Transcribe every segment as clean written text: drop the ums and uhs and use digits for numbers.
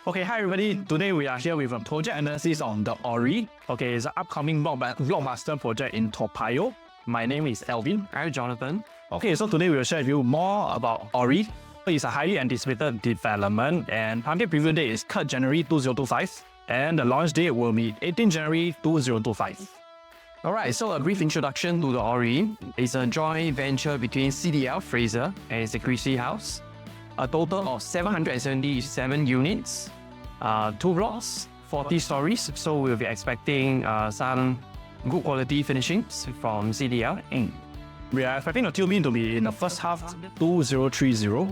Okay, hi everybody. Today we are here with a project analysis on the Orie. Okay, it's an upcoming blockbuster project in Toa Payoh. My name is Alvin. I'm Jonathan. Okay, so today we will share with you more about Orie. It's a highly anticipated development and target preview date is 3rd January 2025 and the launch date will be 18 January 2025. Alright, so a brief introduction to the Orie. It's a joint venture between CDL Fraser and Security House. A total of 777 units, 2 blocks, 40 stories. So we'll be expecting some good quality finishings from CDL. We are expecting the TUB to be in the first half 2030.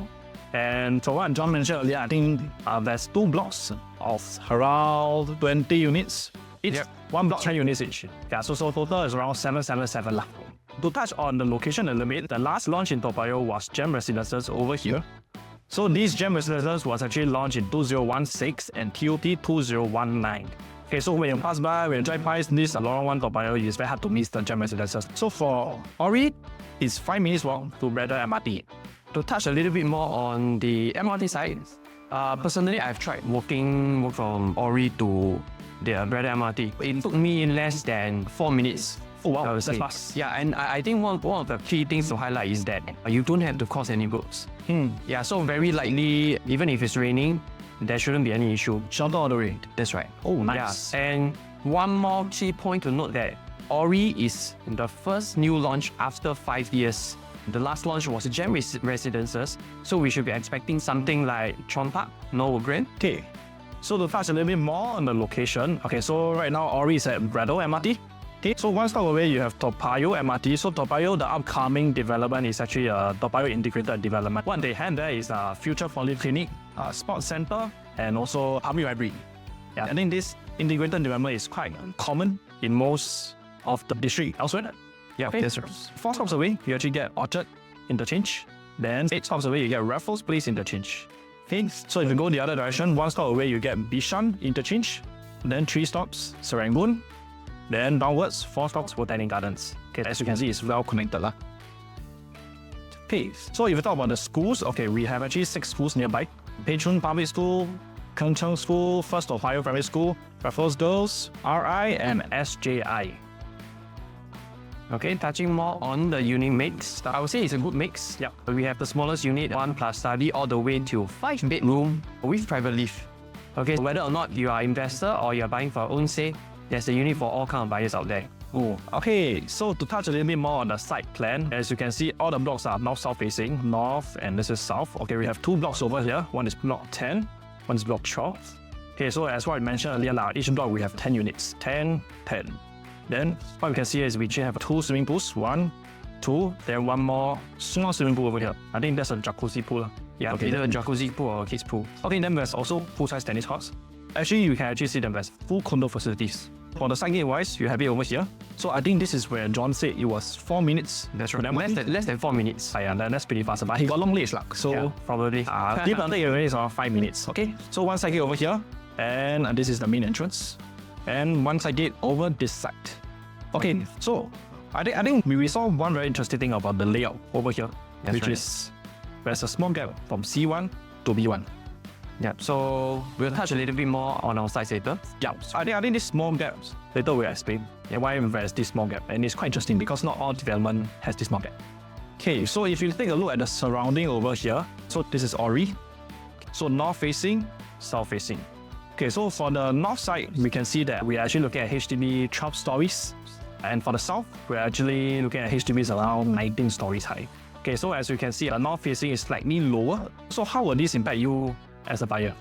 And for what John mentioned earlier, I think there's 2 blocks of around 20 units. Each one block 10 units each. Yeah, so total is around 777 lah. To touch on the location a little bit, the last launch in Toa Payoh was Gem Residences over here. So these Gem Residences was actually launched in 2016 and TOT 2019. Okay, so when you pass by, when you drive past this Lorong 1 Toa Payoh, it's very hard to miss the Gem Residences. So for Orie, it's 5 minutes walk to Braddell MRT. To touch a little bit more on the MRT side, personally I've tried walking from Orie to the Braddell MRT. It took me less than 4 minutes. Oh wow, that's fast. Yeah, and I think one of the key things to highlight is that you don't have to cross any roads. Yeah, so very likely, even if it's raining, there shouldn't be any issue. Shelter all the way. That's right. Oh, nice. Yeah, and one more key point to note that Orie is the first new launch after 5 years. The last launch was Gem Residences, so we should be expecting something like Chon Park, no Grand. Okay, so to touch a little bit more on the location. Okay, so right now Orie is at Braddell MRT. Okay, so one stop away you have Toa Payoh MRT. So Toa Payoh, the upcoming development is actually a Toa Payoh integrated development. What they have there is a future polyclinic, a sports center, and also army library. Yeah, I think this integrated development is quite common in most of the district elsewhere. Yeah, okay. Yes, sir. 4 stops away, you actually get Orchard Interchange. Then 8 stops away, you get Raffles Place Interchange. Okay, so if you go the other direction, 1 stop away, you get Bishan Interchange. Then 3 stops, Serangoon. Then downwards, 4 stops, Botanic Gardens. Okay, as you can see, it's well connected lah. Okay, so if you talk about the schools, okay, we have actually 6 schools nearby. Pei Chun Public School, Keng Cheng School, First Toa Payoh Primary School, Raffles Girls, RI, and SJI. Okay, touching more on the unit mix, I would say it's a good mix. Yeah. We have the smallest unit, 1 plus study, all the way to 5 bedroom with private lift. Okay, whether or not you are an investor or you are buying for your own sake, there's a unit for all kind of buyers out there. Oh, okay, so to touch a little bit more on the site plan, as you can see, all the blocks are north-south facing, north and this is south. Okay, we have 2 blocks over here. One is block 10, one is block 12. Okay, so as what I mentioned earlier, each block we have 10 units, 10, 10. Then what we can see is we actually have 2 swimming pools, 1, 2, then 1 more small swimming pool over here. I think that's a jacuzzi pool. Yeah, okay, either a jacuzzi pool or a kids pool. Okay, then there's also full-size tennis courts. Actually, you can actually see them as full condo facilities. For the side gate wise, you have it over here. So I think this is where John said it was 4 minutes. That's right. Less than 4 minutes. Yeah, that's pretty fast. But he got long legs, so yeah, probably. Deep under is around 5 minutes. Okay, so one side gate over here, and this is the main entrance, and one side gate over this side. Okay, so I think we saw one very interesting thing about the layout over here, which is there's a small gap from C1 to B1. Yeah, so we'll touch a little bit more on our sites later. Yeah, so I think this small gaps, later we'll explain why there's this small gap. And it's quite interesting because not all development has this small gap. Okay, so if you take a look at the surrounding over here, so this is Orie. So north facing, south facing. Okay, so for the north side, we can see that we're actually looking at HDB 12 stories. And for the south, we're actually looking at HDBs around 19 stories high. Okay, so as you can see, the north facing is slightly lower. So how will this impact you as a buyer?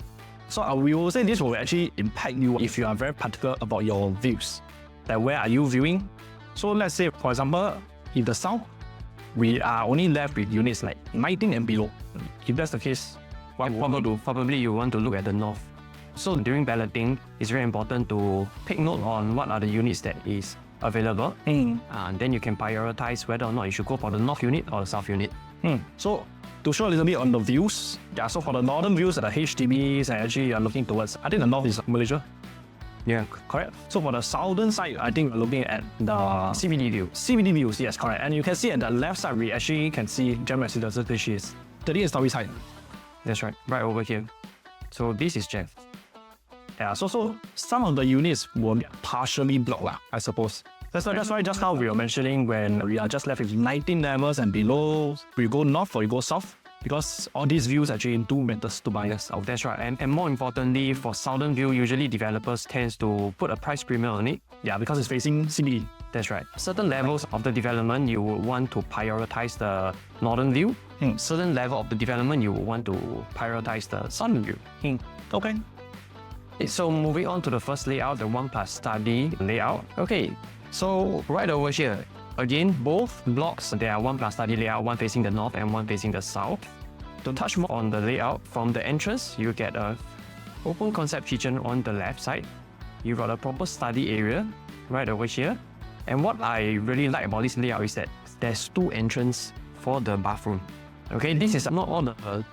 So we will say this will actually impact you if you are very particular about your views. Like where are you viewing? So let's say, for example, in the south, we are only left with units like 19 and below. If that's the case, probably you want to look at the north. So during balloting, it's very important to take note on what are the units that is available. And then you can prioritize whether or not you should go for the north unit or the south unit. So to show a little bit on the views, yeah, so for the northern views that the HDBs are actually looking towards, I think the north is Malaysia. Yeah, correct. So for the southern side, I think we're looking at the CBD view. CBD views, yes, correct. And you can see at the left side, we actually can see Gem Residences, which is 38 stories high. That's right, right over here. So this is Jeff. Yeah, so some of the units were partially blocked, I suppose. That's why just how we were mentioning when we are just left with 19 levels and below, we go north or we go south, because all these views actually do matters to buyers. Oh, that's right. And more importantly, for southern view, usually developers tend to put a price premium on it. Yeah, because it's facing city. That's right. Certain levels of the development, you would want to prioritize the northern view. Certain level of the development, you would want to prioritize the southern view. Okay. So moving on to the first layout, the 1+ study layout. Okay, so right over here, again, both blocks, there are 1+ study layout, one facing the north and one facing the south. To touch more on the layout, from the entrance, you get a open concept kitchen on the left side. You got a proper study area right over here. And what I really like about this layout is that there's 2 entrances for the bathroom. Okay, this is not all the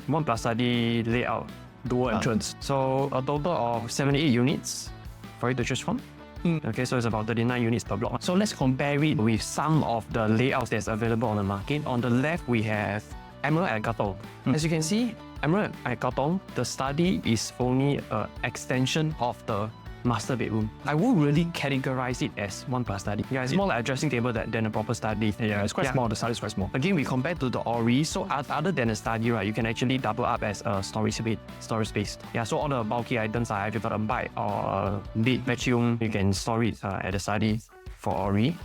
1+ study layout. Dual entrance. So a total of 78 units for you to choose from. Okay, so it's about 39 units per block. So let's compare it with some of the layouts that's available on the market. On the left, we have Emerald at Condo. As you can see, Emerald at Condo, the study is only an extension of the master bedroom. I would really categorize it as 1+ study. Yeah, it's more like a dressing table than a proper study. Yeah, it's quite small. The study is quite small. Again, we compare to the Orie. So other than a study, right, you can actually double up as a storage space. Yeah, so all the bulky items, if you've got a bike or a bed, vacuum, you can store it at the study for Orie.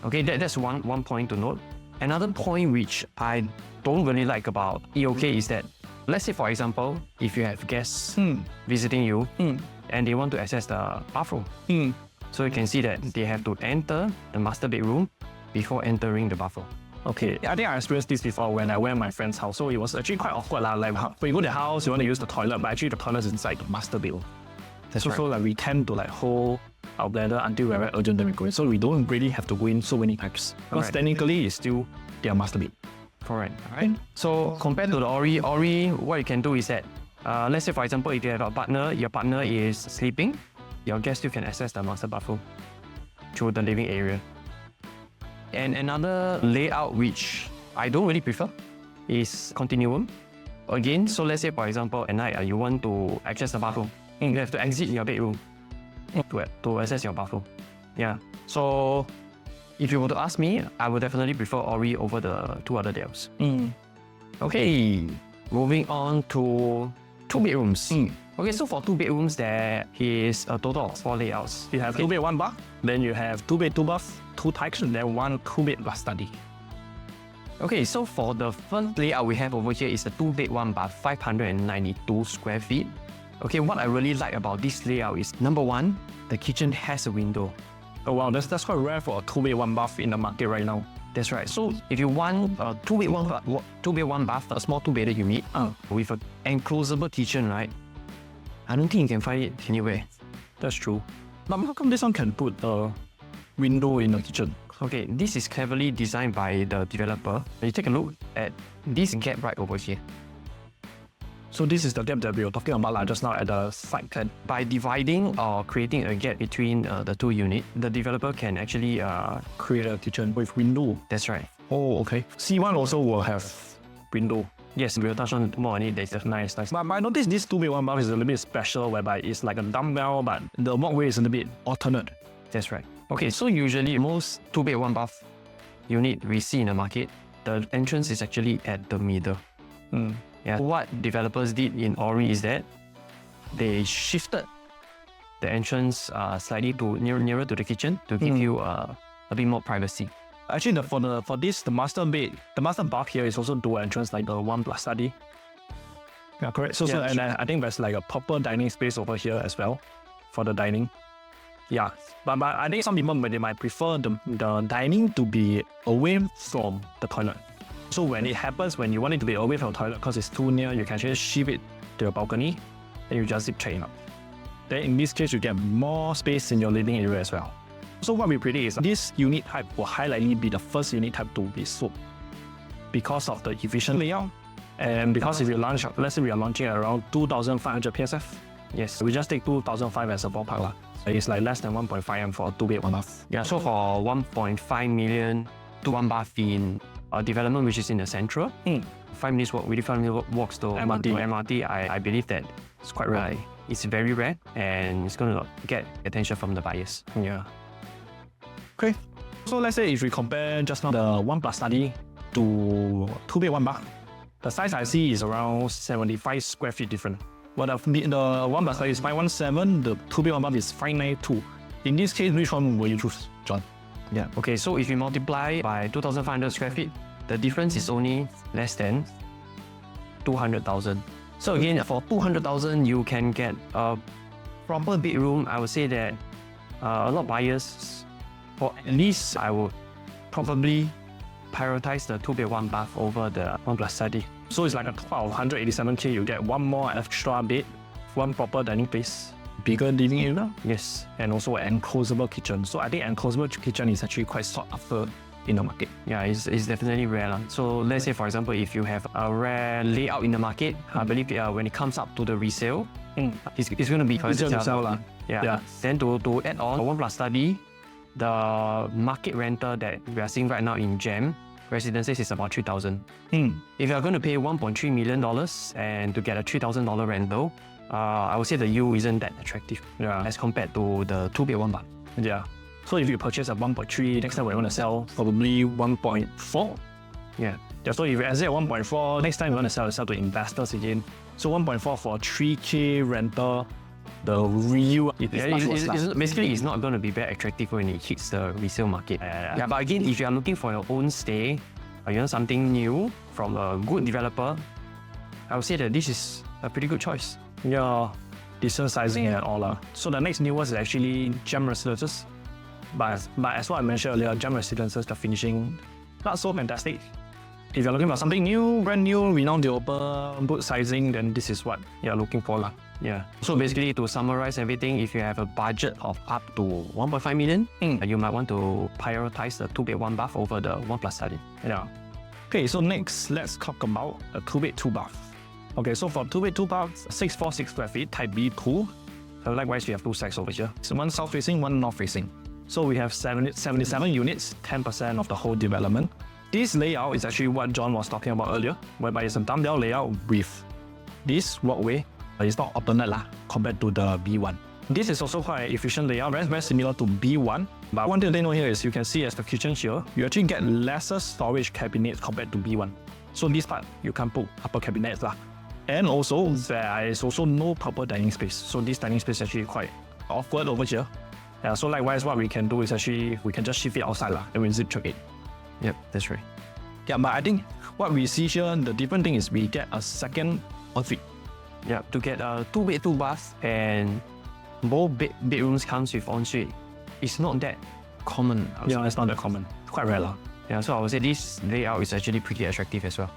Okay, that's one point to note. Another point which I don't really like about EOK is that, let's say for example, if you have guests visiting you, and they want to access the bathroom. So you can see that they have to enter the master bedroom before entering the bathroom. Okay, I think I experienced this before when I went to my friend's house. So it was actually quite awkward. Like when you go to the house, you want to use the toilet, but actually the toilet is inside the master bedroom. That's right. So like we tend to like hold our bladder until we're very urgent that we go in. So we don't really have to go in so many times. Because technically it's still their master bed. Correct. Alright. So compared to the Orie, what you can do is that let's say for example, if you have a partner, your partner is sleeping, your guest still can access the master bathroom through the living area. And another layout which I don't really prefer is continuum. Again, so let's say for example, at night you want to access the bathroom, you have to exit your bedroom to access your bathroom. Yeah. So if you were to ask me, I would definitely prefer Orie over the 2 other layouts. Okay, moving on to 2 bedrooms. Okay, so for 2 bedrooms, there is a total of 4 layouts. You have 2 bed, 1 bath. Then you have 2 bed, 2 bath, 2 types, and then 1 2-bed plus study. Okay, so for the first layout we have over here is a 2 bed, 1 bath, 592 square feet. Okay, what I really like about this layout is, number 1, the kitchen has a window. Oh wow, that's quite rare for a 2 bed, 1 bath in the market right now. That's right. So if you want a 2 bed, 1 bath, a small 2-bedder unit with an enclosable kitchen, right? I don't think you can find it anywhere. That's true. But how come this one can put a window in the kitchen? Okay, this is cleverly designed by the developer. When you take a look at this gap right over here. So this is the gap that we were talking about just now at the side plan. By dividing or creating a gap between the 2 units, the developer can actually create a kitchen with window. That's right. Oh, okay. C1 also will have window. Yes, we'll touch on more on it later. Nice. But I noticed this 2 bed, 1 bath is a little bit special, whereby it's like a dumbbell, but the walkway is a little bit alternate. That's right. Okay, so usually most 2 bed, 1 bath unit we see in the market, the entrance is actually at the middle. Yeah. What developers did in Orie is that they shifted the entrance slightly to nearer to the kitchen to give you a bit more privacy. Actually, for this, the master bed, the master bath here is also dual entrance, like the 1+ study. Yeah, correct. So and I think there's like a proper dining space over here as well for the dining. Yeah, but I think some people they might prefer the dining to be away from the toilet. So when it happens, when you want it to be away from the toilet because it's too near, you can just shift it to your balcony and you just zip chain up. Then in this case, you get more space in your living area as well. So what we predict is this unit type will highly be the first unit type to be sold because of the efficient layout. And because if you launch, let's say we are launching at around 2,500 PSF. Yes, we just take 2,500 as a ballpark. It's like less than 1.5 M for a 2 bed, 1 bath. Yeah, so for 1.5 million to 1 bath in a development which is in the central, 5 minutes walk, within 5 minutes walks to MRT, I believe that It's quite rare. Right. It's very rare and it's going to get attention from the buyers. Yeah. Okay. So let's say if we compare just now the 1 plus study to 2 bed 1 bath, the size I see is around 75 square feet different. But the 1 plus study is 517, the 2 bed 1 bath is 592. In this case, which one will you choose, John? Yeah. Okay, so if you multiply by 2,500 square feet, the difference is only less than 200,000. So again, for 200,000, you can get a proper bedroom. I would say that a lot of buyers, for at least I would probably prioritize the 2 bed 1 bath over the 1 plus study. So it's like a 187K, you get one more extra bed, one proper dining place, bigger living area, Yes. and also an enclosable kitchen. So I think enclosable kitchen is actually quite sought after in the market. Yeah, it's definitely rare. So let's say, for example, if you have a rare layout in the market, I believe when it comes up to the resale, it's going to be Easier to sell lah. Yeah. Then to add on, 1 plus study, the market rental that we are seeing right now in GEM residences is about 3,000. If you are going to pay $1.3 million and to get a $3,000 rental, I would say the yield isn't that attractive as compared to the 2 bed 1 bath. Yeah. So if you purchase a 1.3, next time we're going to sell probably 1.4. Yeah. So if you exit at 1.4, next time you want to sell to investors again. So 1.4 for 3K rental, the real basically it's not going to be very attractive when it hits the resale market. Yeah, but again, if you are looking for your own stay, or you want something new from a good developer, I would say that this is a pretty good choice. Yeah, decent sizing and all. So the next newest is actually GEM Residences. But as what I mentioned earlier, GEM Residences, the finishing, not so fantastic. If you're looking for something new, brand new, renowned developer, good sizing, then this is what you're looking for. Yeah. So basically, to summarize everything, if you have a budget of up to 1.5 million, you might want to prioritize the 2 bed 1 bath over the 1 plus study. Yeah. Okay, so next, let's talk about a 2 bed 2 bath. Okay, so for 2 bed 2 baths, 646 square feet, type B pool. So likewise, we have 2 stacks over here. So one south facing, one north facing. So we have 77 units, 10% of the whole development. This layout is actually what John was talking about earlier, whereby it's a dumbbell layout with this walkway. It's not alternate compared to the B1. This is also quite an efficient layout, very similar to B1. But one thing to note here is you can see as the kitchen here, you actually get lesser storage cabinets compared to B1. So this part, you can put upper cabinets. And also, there is also no proper dining space. So this dining space is actually quite awkward over here. Yeah, so likewise, what we can do is actually, we can just shift it outside and we zip check it. Yep, that's right. Yeah, but I think what we see here, the different thing is we get a second ensuite. Yeah, to get a 2 bed 2 bath and both bedrooms comes with ensuite, it's not that common. Yeah, it's not that common. Quite rare. Yeah, so I would say this layout is actually pretty attractive as well.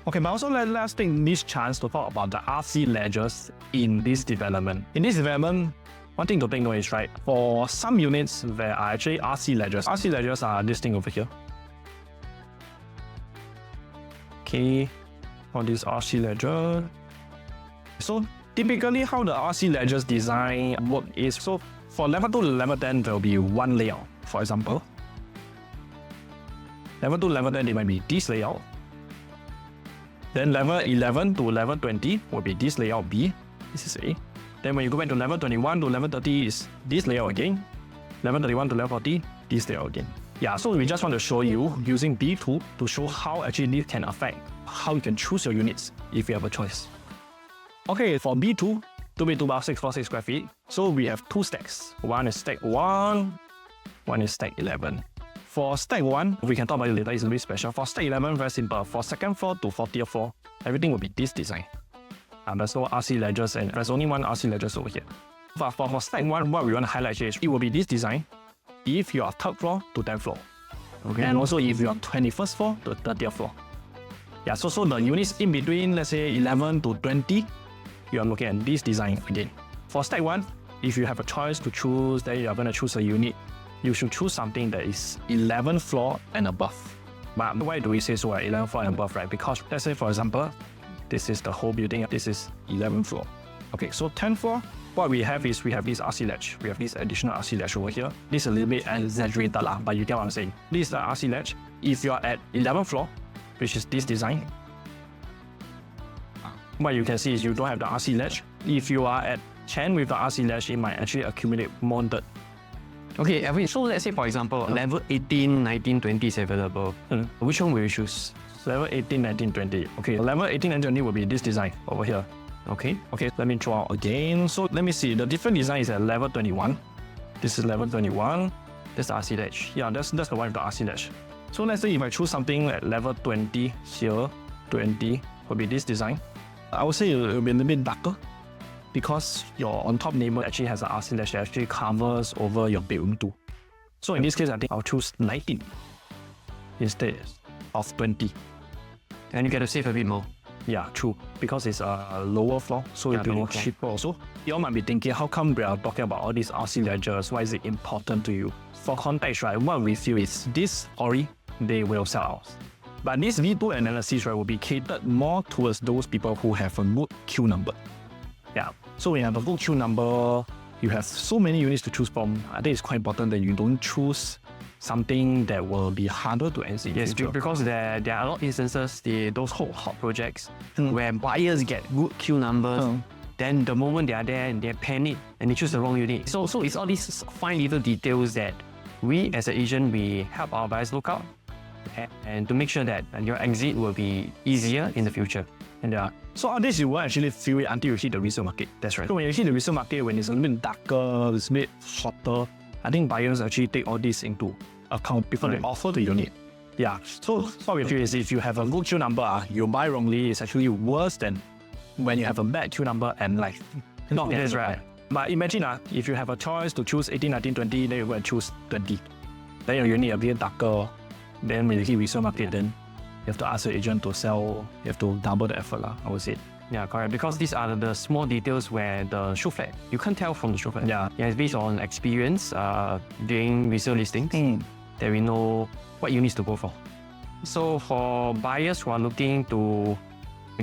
Okay, but also let's take this chance to talk about the RC ledgers in this development. In this development, one thing to take note is, right, for some units, there are actually RC ledgers. RC ledgers are this thing over here. Okay, on this RC ledger. So typically how the RC ledgers design work is, so for level 2 to level 10, there will be one layout, for example. Level 2 to level 10, it might be this layout. Then level 11 to level 20 will be this layout B. This is A. Then when you go back to level 21 to level 30 is this layout again. Level 31 to level 40, this layout again. Yeah, so we just want to show you using B2 to show how actually this can affect how you can choose your units if you have a choice. Okay, for B2, 2 bed 2 bath 646 square feet. So we have 2 stacks. One is stack 1, one is stack 11. For stack 1, we can talk about it later, it's a bit special. For stack 11, very simple. For second floor to 40th floor, everything will be this design. There's no RC ledgers and there's only one RC ledgers over here. But for stack 1, what we want to highlight here is it will be this design if you are 3rd floor to 10th floor. Okay. And also if you are 21st floor to 30th floor. Yeah, so the units in between, let's say 11 to 20, you are looking at this design again. For stack 1, if you have a choice to choose, then you are going to choose a unit, you should choose something that is 11th floor and above. But why do we say so at 11th floor and above, right? Because let's say, for example, this is the whole building, this is 11th floor. Okay, so 10th floor, what we have is we have this RC ledge. We have this additional RC ledge over here. This is a little bit exaggerated, but you get what I'm saying. This is the RC ledge. If you are at 11th floor, which is this design, what you can see is you don't have the RC ledge, if you are at 10 with the RC ledge, it might actually accumulate more dirt. Okay, Alvin, so let's say, for example, level 18, 19, 20 is available. Which one will you choose? Level 18, 19, 20. Okay, level 18 and 20 will be this design over here. Okay. Okay, let me draw out again. So let me see, the different design is at level 21. This is level 21. That's the RC ledge. Yeah, that's the one with the RC ledge. So let's say if I choose something at level 20 here, 20 will be this design. I would say it will be a little bit darker because your on top neighbor actually has an RC ledge that actually covers over your bedroom too. So in this case, I think I'll choose 19 instead of 20. And you get to save a bit more. Yeah, true. Because it's a lower floor, so Yeah, it'll be lower floor. cheaper also. You all might be thinking, how come we are talking about all these RC ledges? Why is it important to you? For context, right, what we feel is this Orie, they will sell out. But this V2 analysis, right, will be catered more towards those people who have a good queue number. Yeah. So when you have a good queue number, you have so many units to choose from. I think it's quite important that you don't choose something that will be harder to exit. Yes, because there are a lot of instances, those hot projects where buyers get good queue numbers. Then the moment they are there, they panic and they choose the wrong unit. So it's all these fine little details that we as an agent, we help our buyers look out and to make sure that your exit will be easier in the future. And yeah, so all this you won't actually feel it until you hit the resale market. That's right. So when you hit the resale market, when it's a little bit darker, it's a bit hotter, I think buyers actually take all this into account before they offer the unit. Yeah. So what we feel is if you have a good queue number, you buy wrongly, it's actually worse than when you have a bad queue number and like not That's right. But imagine if you have a choice to choose 18, 19, 20, then you go and choose 20. Then your unit a bit darker. Then when you hit resale market, then you have to ask your agent to sell. You have to double the effort, I would say. Yeah, correct. Because these are the small details where the Showflat, you can't tell from the Showflat. Yeah. It's based on experience doing resale listings that we know what units to go for. So for buyers who are looking to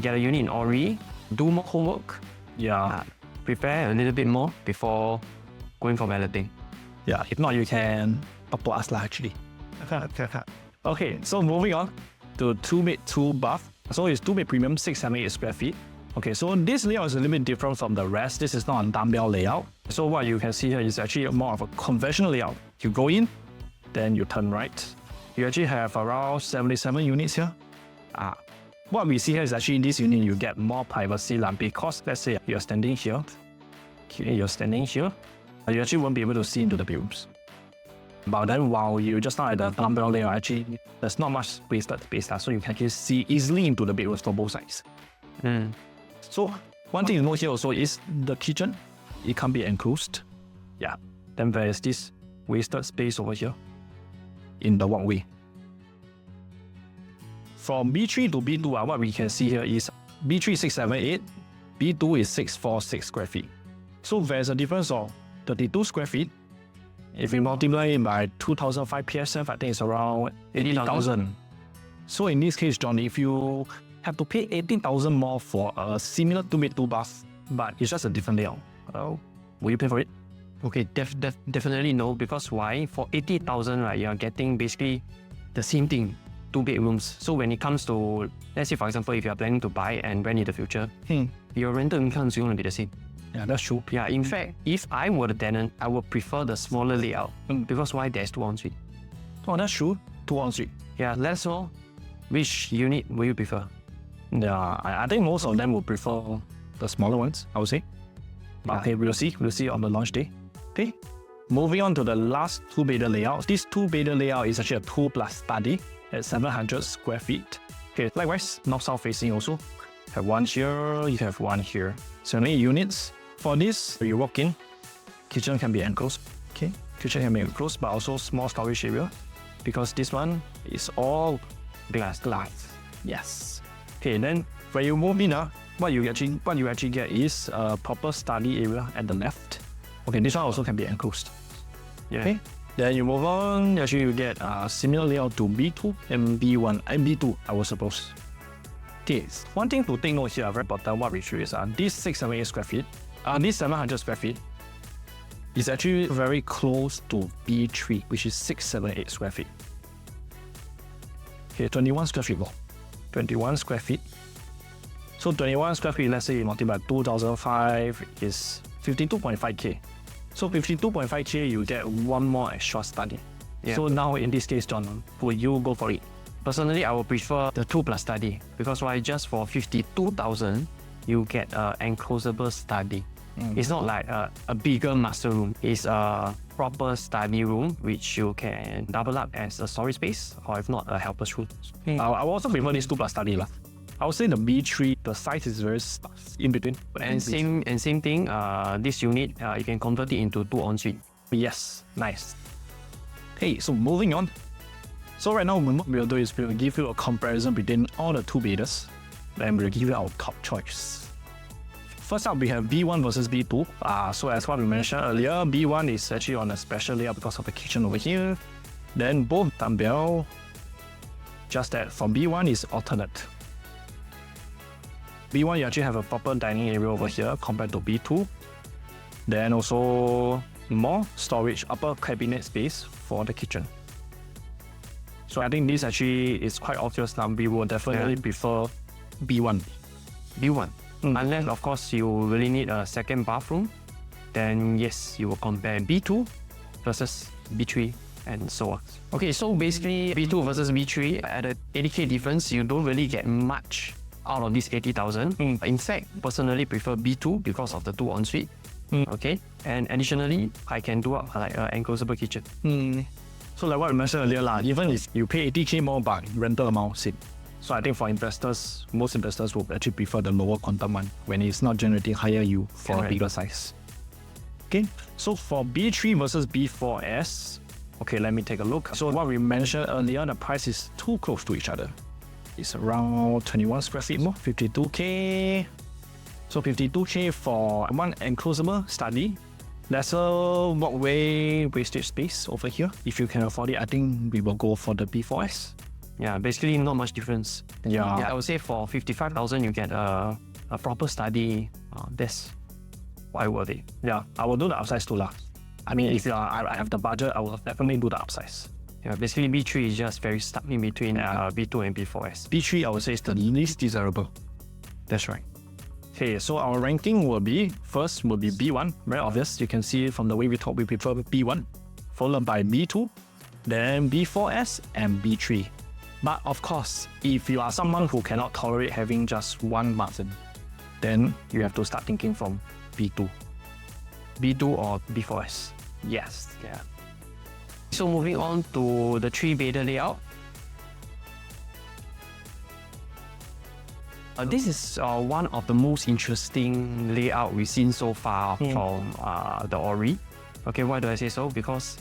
get a unit in Orie, do more homework. Yeah. Prepare a little bit more before going for balloting. Yeah. If not, you can talk to us actually. Okay, so moving on to 2-bed, 2-bath. So it's 2-bed premium, 678 square feet. Okay, so this layout is a little bit different from the rest. This is not a dumbbell layout. So what you can see here is actually more of a conventional layout. You go in, then you turn right. You actually have around 77 units here. What we see here is actually in this unit, you get more privacy because let's say you're standing here. Okay, you're standing here. You actually won't be able to see into the bedrooms. But then while you just now at the dumbbell layout, actually there's not much space, so you can actually see easily into the bedrooms for both sides. So one thing to note here also is the kitchen. It can't be enclosed. Yeah. Then there is this wasted space over here in the walkway. From B3 to B2, what we can see here is B3 678, B2 is 646 square feet. So there's a difference of 32 square feet. If you multiply it by 2005 PSF, I think it's around 80,000. So in this case, John, if you have to pay 18,000 more for a similar 2-bed, 2-bath, but it's just a different layout, will you pay for it? Okay, definitely no, because why? For 80,000, right, you're getting basically the same thing, 2 bedrooms. So when it comes to, let's say for example, if you're planning to buy and rent in the future, your rental income is going to be the same. Yeah, that's true. Yeah, in fact, if I were the tenant, I would prefer the smaller layout. Because why? There's 2 ensuite. Oh, that's true. 2 ensuite. Yeah, let's know which unit will you prefer? Yeah, I think most of them will prefer the smaller ones, I would say. But okay, we'll see on the launch day. Okay, moving on to the last 2-bedder layout. This 2-bedder layout is actually a 2 plus study at 700 square feet. Okay, likewise, north-south facing also. Have one here, you have one here. 78 units. For this, you walk in, kitchen can be enclosed. Okay, kitchen can be enclosed, but also small storage area because this one is all glass. Yes. Okay, then when you move in, what you actually get is a proper study area at the left. Okay, this one also can be enclosed. Yeah. Okay. Then you move on, actually you get a similar layout to B2 and B1 and B2, I would suppose. Okay, one thing to take note here, very important, what we show is this 678 square feet, this 700 square feet is actually very close to B3, which is 678 square feet. Okay, 21 square feet more. 21 square feet. So 21 square feet, let's say you multiply by 2005 is 52.5k. So 52.5k, you get one more extra study. Yeah. So now in this case, John, will you go for it? Personally, I would prefer the 2 plus study because why? Just for 52,000, you get an enclosable study. It's not like a bigger master room. It's a proper study room which you can double up as a storage space, or if not, a helper's room. I will also prefer this 2 plus study lah. I would say the B3, the size is very in between. And same thing, this unit, you can convert it into 2 ensuite. Yes, nice. Hey, so moving on. So right now, what we'll do is we'll give you a comparison between all the 2 bedders. Then we'll give you our top choice. First up, we have B1 versus B2. So as what we mentioned earlier, B1 is actually on a special layout because of the kitchen over here. Then both dumbbell, just that for B1 is alternate. B1, you actually have a proper dining area over here compared to B2. Then also more storage upper cabinet space for the kitchen. So I think this actually is quite obvious now. We will definitely prefer B1. B1. Unless, of course, you really need a second bathroom, then yes, you will compare B2 versus B3 and so on. Okay, so basically B2 versus B3, at a 80k difference, you don't really get much out of this 80,000. In fact, personally prefer B2 because of the 2 ensuite. Okay, and additionally, I can do up like an enclosable kitchen. So like what we mentioned earlier, even if you pay 80k more, but rental amount same. So I think for investors, most investors will actually prefer the lower quantum one when it's not generating higher yield for a bigger size. Okay, so for B3 versus B4S, okay, let me take a look. So what we mentioned earlier, the price is too close to each other. It's around 21 square feet more, 52k. So 52k for one enclosable study. Lesser walkway wastage space over here. If you can afford it, I think we will go for the B4S. Yeah, basically not much difference. Yeah, I would say for 55,000 you get a proper study. That's quite worth it. Yeah, I will do the upsize too lah. I mean, if I have the budget, I will definitely do the upsize. Yeah, basically B3 is just very stuck in between B2 and B4S. B3 I would say is the least desirable. That's right. Okay, so our ranking will be, first will be B1, very obvious. You can see from the way we talk, we prefer B1, followed by B2, then B4S and B3. But of course, if you are someone who cannot tolerate having just one bathroom, then you have to start thinking from B2. B2 or B4S. Yes. Yeah. So moving on to the 3-bedder layout. This is one of the most interesting layout we've seen so far from the Orie. Okay, why do I say so? Because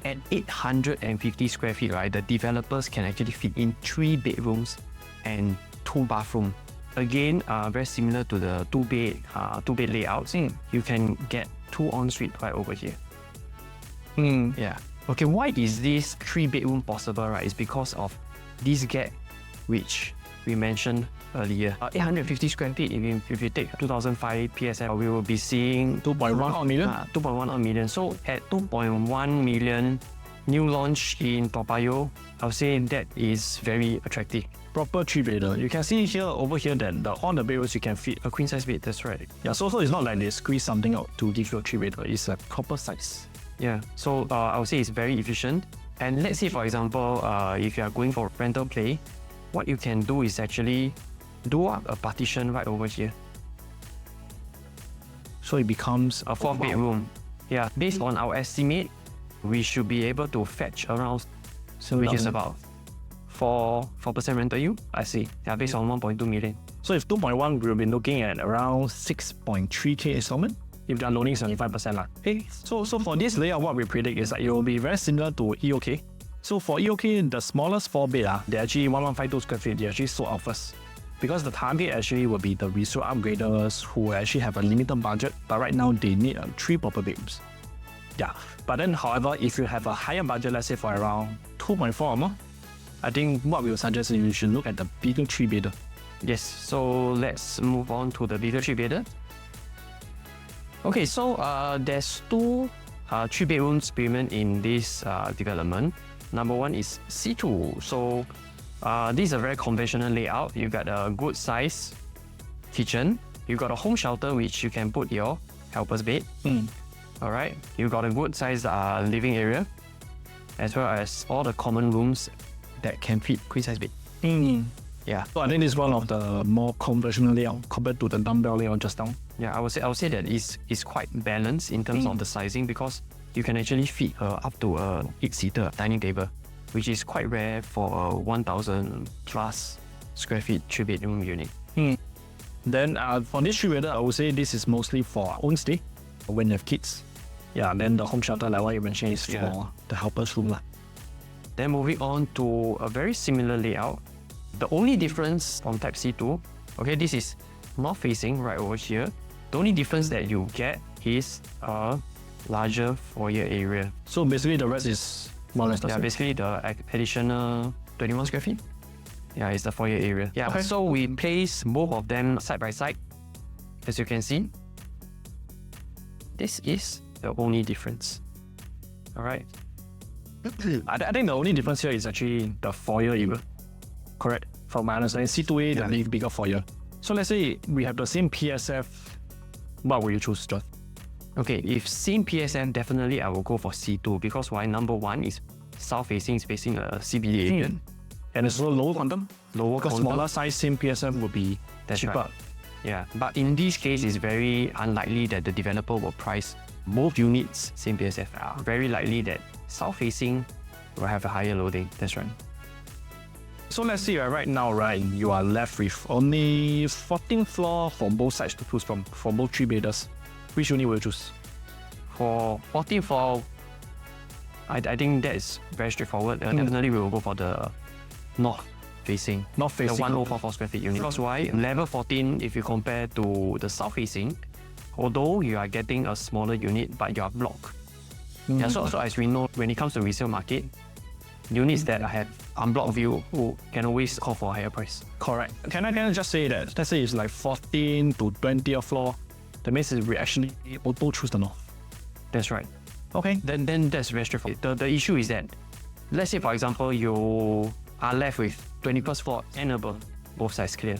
at 850 square feet, right, the developers can actually fit in 3 bedrooms and 2 bathrooms. Again, very similar to the 2-bed layouts. You can get 2 ensuite right over here. Yeah. Okay, why is this 3-bedroom possible, right? It's because of this gap, which we mentioned earlier. 850 square feet, if you take 2005 PSF, we will be seeing 2.1 million. 2.1 million. So at 2.1 million, new launch in Toa Payoh, I would say that is very attractive. Proper 3-bedder. You can see here, over here, that all the bedrooms you can fit A queen size bed, that's right. Yeah, so it's not like they squeeze something out to give you a 3-bedder. It's a proper size. Yeah, so I would say it's very efficient. And let's say, for example, if you are going for rental play, what you can do is actually do up a partition right over here. So it becomes a 4-bedroom. Yeah, based on our estimate, we should be able to fetch around, which is about 4% rental yield. I see. Yeah, based on 1.2 million. So if 2.1, we'll be looking at around 6.3k installment. If they're loaning 75% lah. Okay, so for this layout, what we predict is that it will be very similar to EOK. So for EOK, the smallest 4-bed, they actually 1152 square feet, they actually sold out first. Because the target actually will be the resale upgraders who actually have a limited budget, but right now they need 3 proper bedrooms. Yeah, but then however, if you have a higher budget, let's say for around 2.4 or more, I think what we would suggest is you should look at the bigger 3-bedder. Yes, so let's move on to the bigger 3-bedder. Okay, so there's 2 3-bedroom experiment in this development. Number 1 is C2. So this is a very conventional layout. You got a good size kitchen. You got a home shelter which you can put your helper's bed. All right. You got a good sized living area, as well as all the common rooms that can fit queen size bed. Yeah. So I think this is one of the more conventional layout compared to the dumbbell layout just now. Yeah, I would say that it's quite balanced in terms of the sizing, because you can actually fit up to a 8-seater dining table, which is quite rare for a 1,000 plus square feet 3-bedroom unit. Then for this 3-bedder, I would say this is mostly for our own stay when you have kids. Yeah, then the home shelter, like what you mentioned, is for the helper's room. Then moving on to a very similar layout. The only difference from Type C2, okay, this is north facing right over here. The only difference that you get is a larger foyer area. So basically the rest is more or less the same. Basically the additional 21 square feet. Yeah, it's the foyer area. Yeah, Okay. so we place both of them side by side. As you can see, this is the only difference. All right. I think the only difference here is actually the foyer area. Correct. From my understanding, C2A, the little bigger foyer. So let's say we have the same PSF. What will you choose, John? Okay, if same PSM, definitely I will go for C2, because why? Number one is south facing, is facing a CBD area. And it's also lower quantum. Lower Because quantum. smaller size same PSF will be That's cheaper. right. Yeah, but in this case, it's very unlikely that the developer will price both units same PSF. Very likely that south facing will have a higher loading. That's right. So let's say right now, right, you are left with only 14th floor for both sides to choose from, for both 3-bedders. Which unit will you choose? For 14th floor, I think that is very straightforward. Definitely we will go for the north facing. North facing. The 1044 square feet unit. Because why? Level 14, if you compare to the south facing, although you are getting a smaller unit, but you are blocked. Yeah, so as we know, when it comes to resale market, units that have unblocked view can always call for a higher price. Correct. Can I just say that, let's say it's like 14 to 20th floor, that means we actually auto choose the north. That's right. Okay. Then that's very straightforward. The issue is that, let's say for example, you are left with 21st floor and above, both sides clear.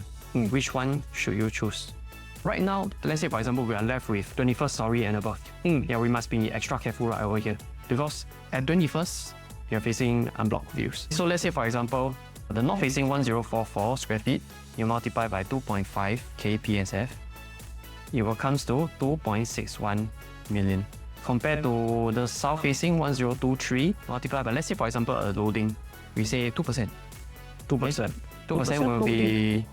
Which one should you choose? Right now, let's say for example, we are left with 21st story and above. Yeah, we must be extra careful right over here, because at 21st, you're facing unblocked views. So let's say for example, the north facing 1044 square feet, you multiply by 2.5 kPSF, it will comes to 2.61 million. Compared to the south facing 1023, multiply by, let's say for example, a loading, we say 2%. 2%. 2% will be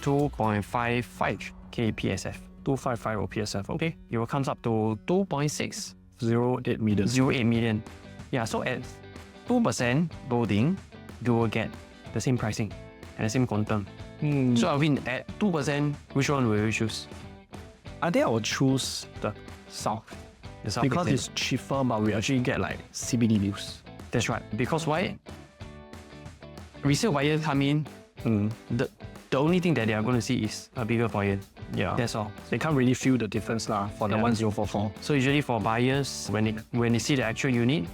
2.55 kPSF. 255 PSF. Okay. It will comes up to 2.608 08 million. Yeah, so at 2% loading, you will get the same pricing and the same quantum. So I mean, at 2%, which one will you choose? I think I will choose the south. The south Because facing. it's cheaper, but we actually get like CBD views. That's right. Because why? Resale buyer come in, the only thing that they are going to see is a bigger foyer. Yeah. That's all. They can't really feel the difference for the 1044. So usually for buyers, when they see the actual unit,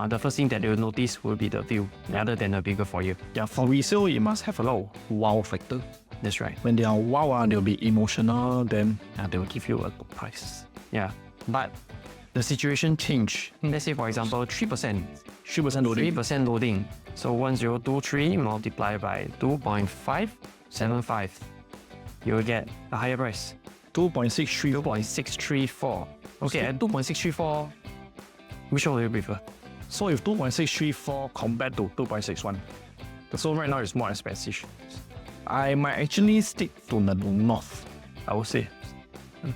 the first thing that they will notice will be the view, rather than a bigger foyer. Yeah, for resale, it must have a lot of wow factor. That's right. When they are wow, they'll be emotional, then they will give you a good price. Yeah. But the situation change. Let's say for example, 3%. 3% loading. 3% loading. So 1023 multiplied by 2.575. You will get a higher price. 2.63. 2.634. Okay, at 2.634, which one will you prefer? So if 2.634 compared to 2.61, so right now it's more expensive. I might actually stick to the north, I would say.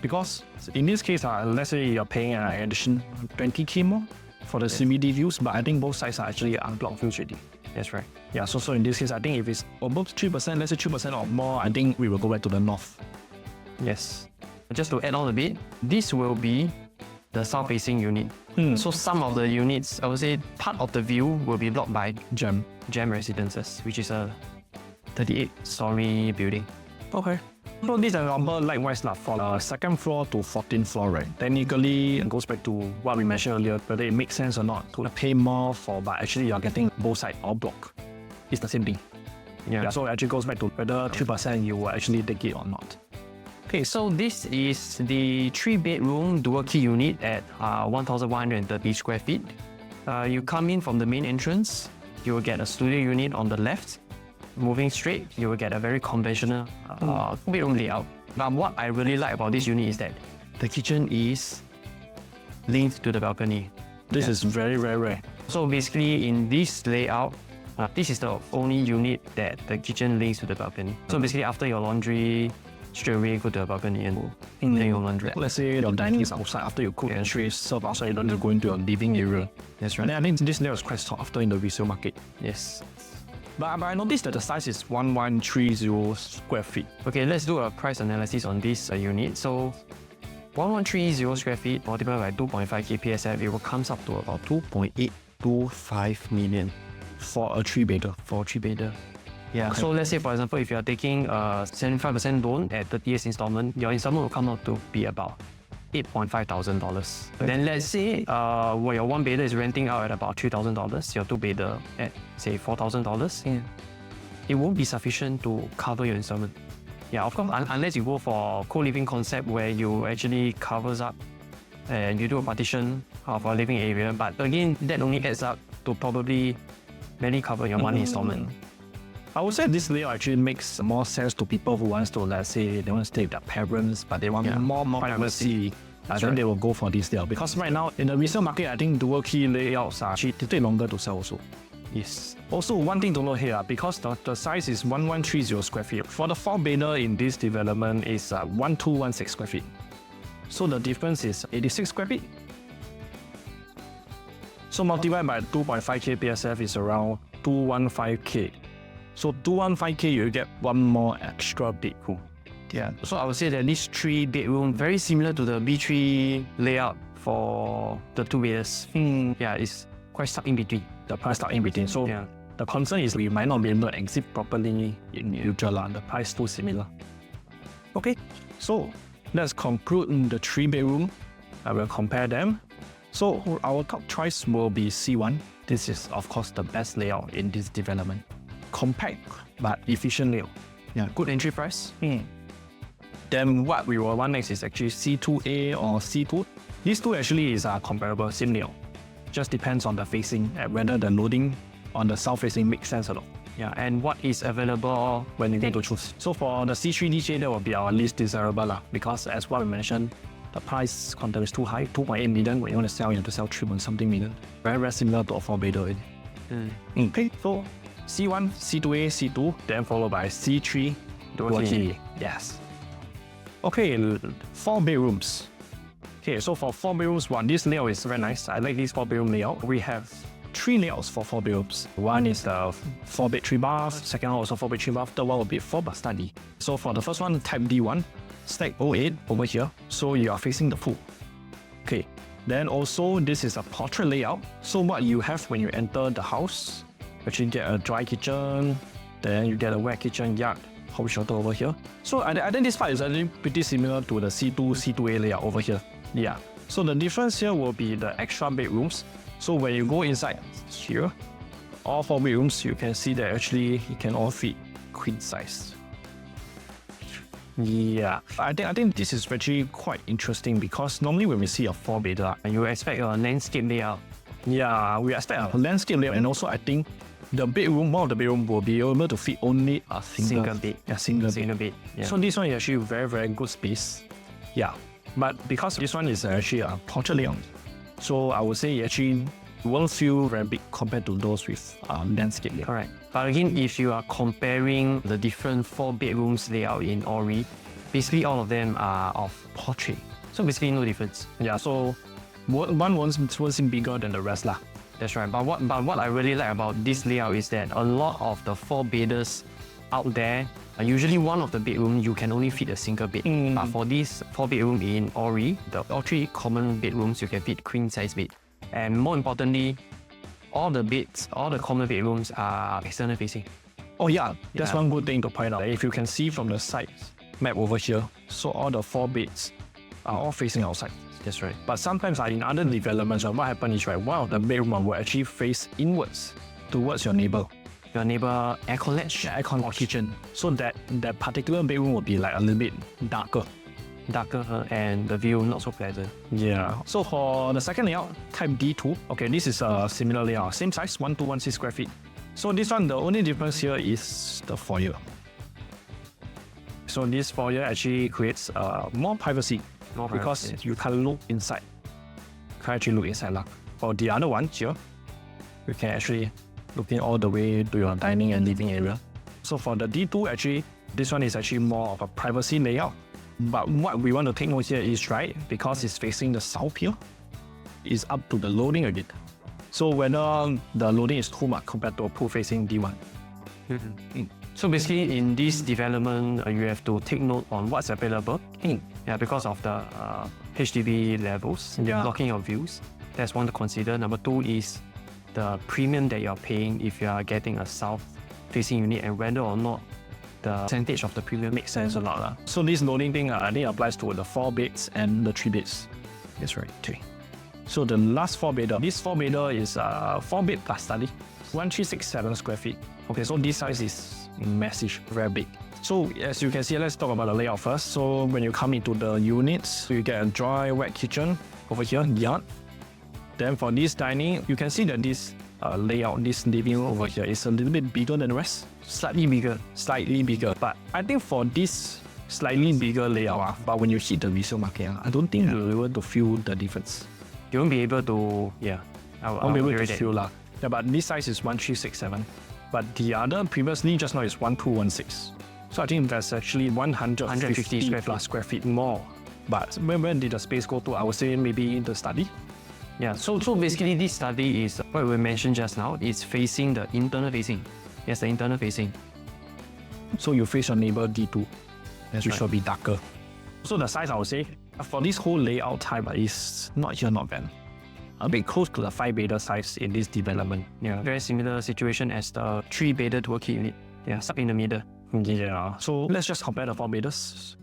Because in this case, let's say you're paying an addition 20k more for the CBD views, but I think both sides are actually unblocked views already. That's right. Yeah, so in this case, I think if it's above 3%, let's say 3% or more, I think we will go back to the north. Yes. Just to add on a bit, this will be the south-facing unit. So some of the units, I would say part of the view will be blocked by Gem Residences, which is a 38-story building. Okay. So this example, likewise, for the second floor to 14th floor, right? Technically, it goes back to what we mentioned earlier, whether it makes sense or not to pay more for, but actually you're getting both sides all block. It's the same thing. Yeah, so it actually goes back to whether 3% you will actually take it or not. Okay, so this is the 3-bedroom dual key unit at 1,130 square feet. You come in from the main entrance, you will get a studio unit on the left. Moving straight, you will get a very conventional 2-bedroom layout. But what I really like about this unit is that the kitchen is linked to the balcony. This is very, very rare. So basically in this layout, this is the only unit that the kitchen links to the balcony. So basically after your laundry, straight away go to the balcony and do your laundry. Let's say your dining is outside after you cook and straight serve outside, you don't need to go into your living area. That's right. And I think this layout is quite sought after in the resale market. Yes. But I noticed that the size is 1130 square feet. Okay, let's do a price analysis on this unit. So 1130 square feet multiplied by 2.5k PSF, it will comes up to about 2.825 million For a 3-bedder. for a 3-bedder. Yeah, Okay. so let's say for example, if you are taking a 75% loan at 30 years installment, your installment will come out to be about $8,500. Then let's say where your 1-bedder is renting out at about $3,000, your 2-bedder at say $4,000. It won't be sufficient to cover your installment. Yeah, of course, unless you go for co-living concept where you actually covers up and you do a partition of a living area. But again, that only adds up to probably barely cover your monthly installment. I would say this layout actually makes more sense to people who wants to, let's say, they want to stay with their parents, but they want more privacy. Then they will go for this layout. Because right now, in the resale market, I think dual key layouts are actually take longer to sell also. Yes. Also, one thing to note here, because the size is 1130 square feet, for the 4-bedder in this development is 1216 square feet. So the difference is 86 square feet. So multiplied by 2.5k PSF is around 215k. So 215k, you get one more extra bedroom. Yeah. So I would say that this 3-bedroom, very similar to the B3 layout for the 2-bedders. Yeah, it's quite stuck in between. The price stuck in between. So Yeah. the concern is we might not be able to exit properly in future. The price too similar. Okay, so let's conclude the 3-bedroom. I will compare them. So our top choice will be C1. This is of course the best layout in this development. Compact but efficient layout. Yeah, good entry price. Then what we will want next is actually C2A or C2. These two actually is comparable, same layout. Just depends on the facing and whether the loading on the south facing makes sense or not. Yeah, and what is available When you need to choose. So for the C3 DJ, that will be our least desirable because as what we mentioned, the price quantum is too high, 2.8 million. When you want to sell, you have to sell 3-something million. Very, very similar to a 4-bedder. Okay, so C1, C2A, C2, then followed by C3, dual key. Yes. Okay, 4 bedrooms. Okay, so for 4 bedrooms, this layout is very nice. I like this 4-bedroom layout. We have 3 layouts for 4 bedrooms. One is the 4-bed 3-bath, second one also 4-bed 3-bath, third one will be 4-bath study. So for the first one, type D1, stack 08 over here, so you are facing the pool. Okay, then also this is a portrait layout. So what you have when you enter the house, you actually get a dry kitchen, then you get a wet kitchen, yard, hot shelter over here. So I think this part is actually pretty similar to the C2, C2A layout over here. Yeah. So the difference here will be the extra bedrooms. So when you go inside here, all 4 bedrooms, you can see that actually it can all fit queen size. Yeah, I think this is actually quite interesting because normally when we see a 4-bedder, and you expect a landscape layout. yeah, we expect a landscape layout, and also I think the bedroom, one of the bedroom will be able to fit only a single bed. Yeah, single bed. bed. Yeah. So this one is actually very, very good space. Yeah, but because this one is actually a portrait layout, so I would say it actually won't feel very big compared to those with landscape layout. Correct. But again, if you are comparing the different 4 bedrooms layout in Orie, basically all of them are of portrait. So basically no difference. Yeah, so one won't seem bigger than the rest lah. That's right. But what I really like about this layout is that a lot of the 4-bedders out there, usually one of the bedroom you can only fit a single bed. But for this 4-bedroom in Orie, all 3 common bedrooms you can fit queen size bed. And more importantly, all the beds, all the common bedrooms are external facing. Oh yeah, that's one good thing to point out. If you can see from the side map over here, so all the 4 beds are all facing outside. That's right. But sometimes in other developments, what happens is one of the bedroom will actually face inwards towards your neighbor. Your neighbor aircon latch. Aircon or kitchen. So that particular bedroom will be like a little bit darker. darker and the view not so pleasant. Yeah. So for the second layout, type D2, okay, this is a similar layout, same size, 1216 square feet. So this one, the only difference here is the foyer. So this foyer actually creates more privacy because you can look inside. Can't actually look inside. For the other one here, you can actually look in all the way to your dining and living area. So for the D2, actually, this one is actually more of a privacy layout. But what we want to take note here is, right, because it's facing the south here, it's up to the loading again. So whether the loading is too much compared to a pool facing D1. So basically, in this development, you have to take note on what's available. Yeah, because of the HDB levels, blocking your views. That's one to consider. Number two is the premium that you're paying if you are getting a south-facing unit, and whether or not the percentage of the premium makes sense or not. So this loading thing, I think applies to the 4 beds and the 3 beds. That's right. Okay. So the last 4-bedder, this 4-bedder is 4-bed plus study, 1367 square feet. Okay, so this size is massive, very big. So as you can see, let's talk about the layout first. So when you come into the units, you get a dry, wet kitchen over here, yard. Then for this dining, you can see that this layout, this living room over here is a little bit bigger than the rest. Slightly bigger. Slightly bigger. But I think for this slightly bigger layout, but when you hit the resale market, I don't think you'll be able to feel the difference. You won't be able to, I won't be able to feel that. Yeah, but this size is 1367. But the other previously just now is 1216. So I think that's actually 150 plus square feet more. But where did the space go to? I would say maybe the study. Yeah, so basically this study is what we mentioned just now. It's facing the internal facing. Yes, the internal facing. So you face your neighbor D2, which will be darker. So the size, I would say, for this whole layout type is not here, not bad. A bit close to the 5-bedder size in this development. Yeah, very similar situation as the 3-bedder dual key unit. Yeah, stuck in the middle. Yeah, so let's just compare the 4-bedders.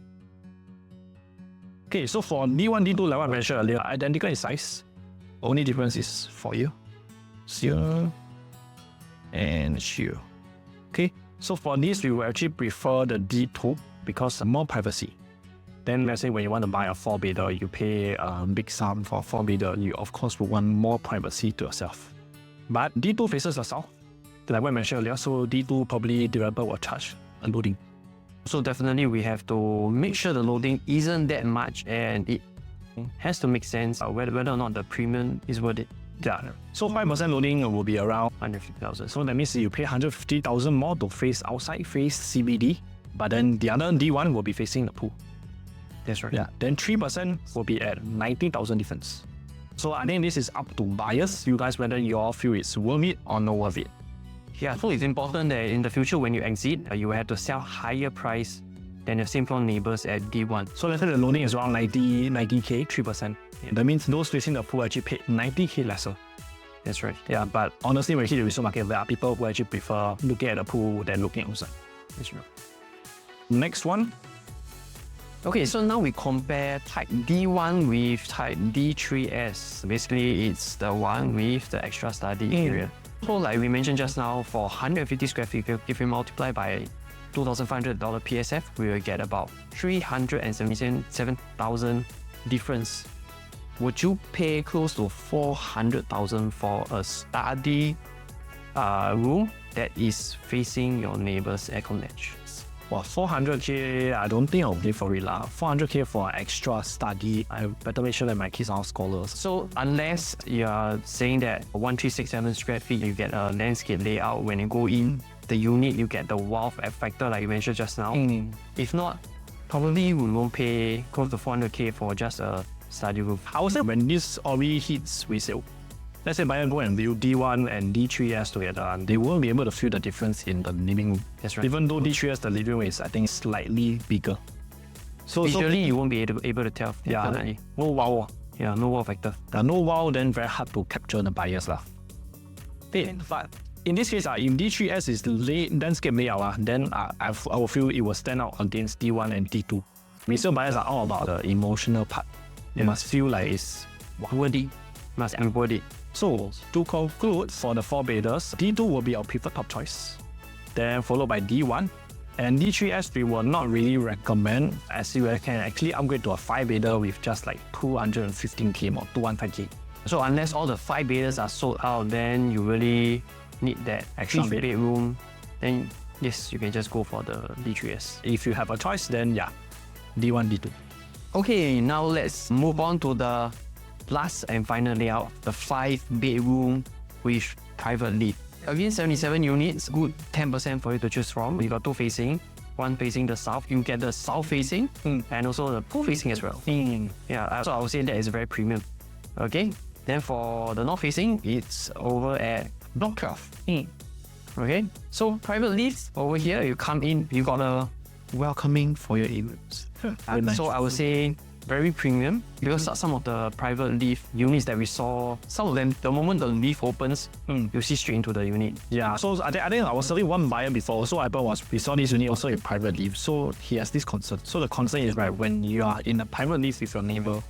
Okay, so for D1, D2, like I mentioned earlier, identical in size. Only difference is for here, here, and here. Okay, so for this, we will actually prefer the D2 because more privacy. Then let's say when you want to buy a 4-bedder, you pay a big sum for a 4-bedder, you of course will want more privacy to yourself. But D2 faces the south, like I mentioned earlier, so D2 probably developer will charge a loading. So definitely we have to make sure the loading isn't that much and it has to make sense whether or not the premium is worth it. Yeah. So 5% loading will be around 150,000. So that means you pay 150,000 more to face outside, face CBD, but then the other D1 will be facing the pool. That's right. Yeah. Then 3% will be at 19,000 difference. So I think this is up to buyers, you guys, whether you all feel it's worth it or not worth it. Yeah, so it's important that in the future when you exit, you will have to sell higher price than the same floor neighbors at D1. So let's say the loading is around 90K, 3%. Yeah. That means those facing the pool actually paid 90K lesser. That's right. Yeah, but honestly, when you hit the resale market, there are people who actually prefer looking at the pool than looking outside. That's right. Next one. Okay, so now we compare type D1 with type D3S. Basically, it's the one with the extra study area. So like we mentioned just now, for 150 square feet, if we multiply by $2,500 PSF, we will get about 377,000 difference. Would you pay close to 400,000 for a study room that is facing your neighbor's aircon ledge? Well, 400K, I don't think I'll pay for it. 400K for extra study, I better make sure that my kids are scholars. So unless you're saying that 1367 square feet, you get a landscape layout, when you go in the unit, you get the wow factor like you mentioned just now. If not, probably we won't pay close to 400K for just a study room. I would say when this Orie hits resale, let's say buyer go and view D1 and D3S together, they won't be able to feel the difference in the living room. That's right. Even though D3S, the living room is, I think, slightly bigger. So visually, you won't be able to tell. Yeah, definitely. no wow. Yeah, no wow factor. No wow, then very hard to capture the buyers. But in this case, if D3S is the landscape layout, then I will feel it will stand out against D1 and D2. Resale buyers are all about the emotional part. They must feel like it's worthy. Must be worthy. So, to conclude, for the 4-bedders, D2 will be our preferred top choice. Then followed by D1, And D3S we will not really recommend, as you can actually upgrade to a 5-bedder with just like 215k or 215k. So unless all the 5-bedders are sold out, then you really need that Extra extra bed. bedroom. Then yes, you can just go for the D3S. If you have a choice, then yeah, D1, D2. Okay, now let's move on to the last and final layout, the 5-bedroom with private lift. Again, 77 units, good 10% for you to choose from. We got 2 facing, one facing the south. You get the south facing and also the pool facing as well. Yeah, so I would say that is very premium. Okay, then for the north facing, it's over at Block 12. Okay, so private lifts over here, you come in, you got a Welcoming for your rooms. so I would say very premium because some of the private lift units that we saw, some of them, the moment the lift opens, you see straight into the unit. Yeah, so I think I was serving one buyer before. So what happened was we saw this unit also in private lift. So he has this concern. So the concern is right when you are in a private lift with your neighbor,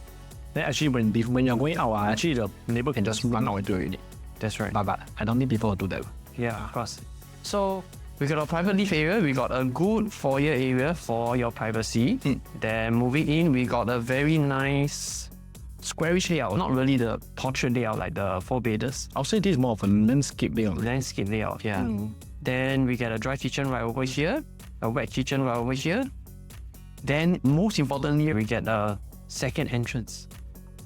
then actually when you're going out, actually the neighbor can just run out into your unit. That's right. But I don't think people will do that. Yeah, of course. So we got a private lift area, we got a good foyer area for your privacy. Then moving in, we got a very nice squarish layout, not really the portrait layout like the 4-bedders. I'll say this is more of a landscape layout. Landscape layout, yeah. Then we get a dry kitchen right over here, a wet kitchen right over here. Then most importantly, we get a second entrance,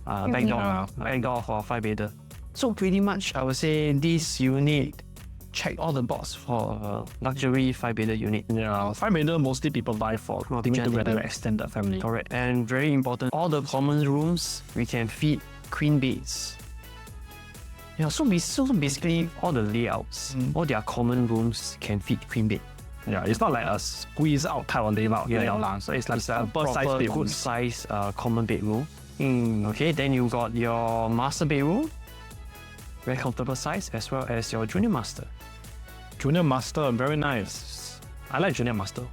back door for a 5-bedder. So pretty much, I would say this unit check all the box for a luxury 5-bedder unit. Yeah, 5-bedder mostly people buy for living together extended family. Correct. And very important, all the common rooms we can fit queen beds. Yeah, so basically all the layouts, all their common rooms can fit queen bed. Yeah, it's not like a squeeze out type of layout. So it's like a proper good size common bedroom. Okay, then you got your master bedroom, very comfortable size, as well as your junior master. Junior master, very nice. I like junior master.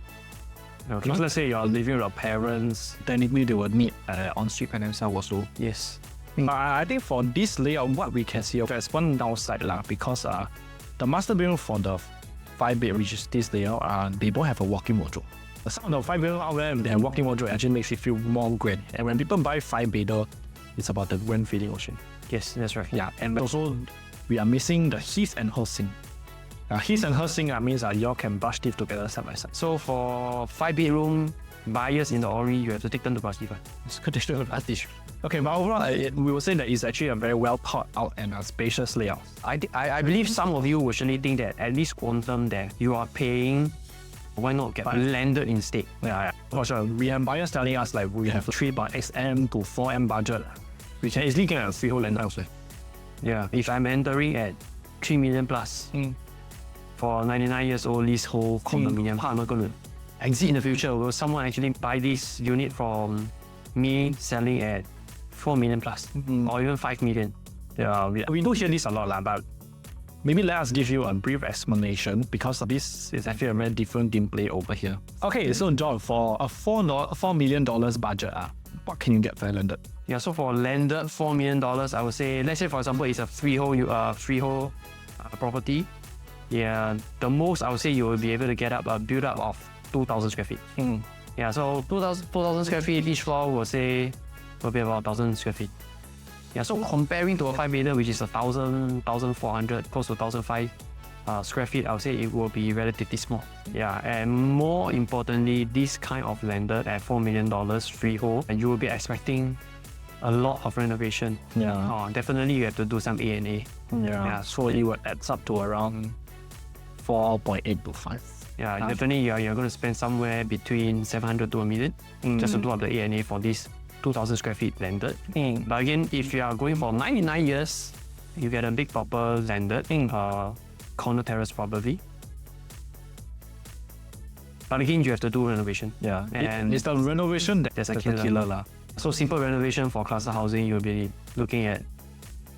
Okay. Because let's say you're living with your parents, technically they would need ensuite by themselves also. Yes. But I think for this layout, what we can see, there's one downside because the master bedroom for the 5-bed, which is this layout, they don't have a walk-in wardrobe. Some of the 5-bedroom out there, they have walk-in wardrobe actually makes it feel more grand. And when people buy 5-bedder, it's about the grand feeling also. Yes, that's right. Yeah, and also we are missing the his and her sink. His and her sink means you all can brush teeth together side by side. So for 5-bedroom buyers in the Orie, you have to take them to brush teeth. It's good to brush teeth. Okay, but overall, we will say that it's actually a very well thought out and a spacious layout. I believe some of you will surely think that at least quantum that you are paying, why not get landed instead? Yeah. For sure, we have buyers telling us like we have 3.XM to 4M budget. We can easily get a freehold landed also. Yeah, if I'm entering at 3 million plus for 99 years old leasehold condominium, how am I going to exit in the future? Will someone actually buy this unit from me selling at 4 million plus or even 5 million? Yeah, we do hear this a lot, but maybe let us give you a brief explanation because this is actually a very different gameplay over here. Okay, so John, for a $4 million budget, what can you get for landed? Yeah, so for landed $4 million, I would say, let's say for example, it's a freehold property. Yeah, the most I would say you will be able to get up a build up of 2,000 square feet. Yeah, so 4,000 square feet, each floor will say will be about 1,000 square feet. Yeah, so comparing to a 5-bedder, which is 1,000, 1,400, close to 1,500 square feet, I would say it will be relatively small. Yeah, and more importantly, this kind of landed at $4 million freehold, and you will be expecting a lot of renovation. Yeah. Definitely you have to do some A&A. Yeah. So it would add up to around 4.8 to 5. Yeah, definitely you're going to spend somewhere between 700 to $1 million just to do up the A&A for this 2,000 square feet landed. But again, if you are going for 99 years, you get a big proper landed condo terrace probably. But again, you have to do renovation. Yeah, and it's the renovation that's a killer. So simple renovation for cluster housing, you'll be looking at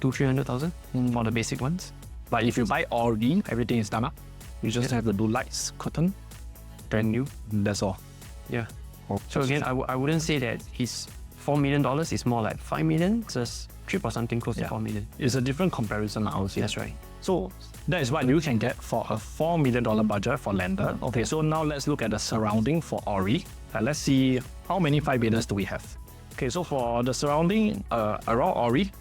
200,000-300,000 for the basic ones. But if you buy Orie, everything is done up. You just have to do lights, curtain, brand new. That's all. Yeah. So again, I wouldn't say that his $4 million is more like $5 million, just 3 point something, close to 4 million. It's a different comparison, I would say. That's right. So that is what you can get for a $4 million budget for landed. Okay, so now let's look at the surrounding for Orie. Let's see how many 5-beders do we have. Okay, so for the surrounding around Orie,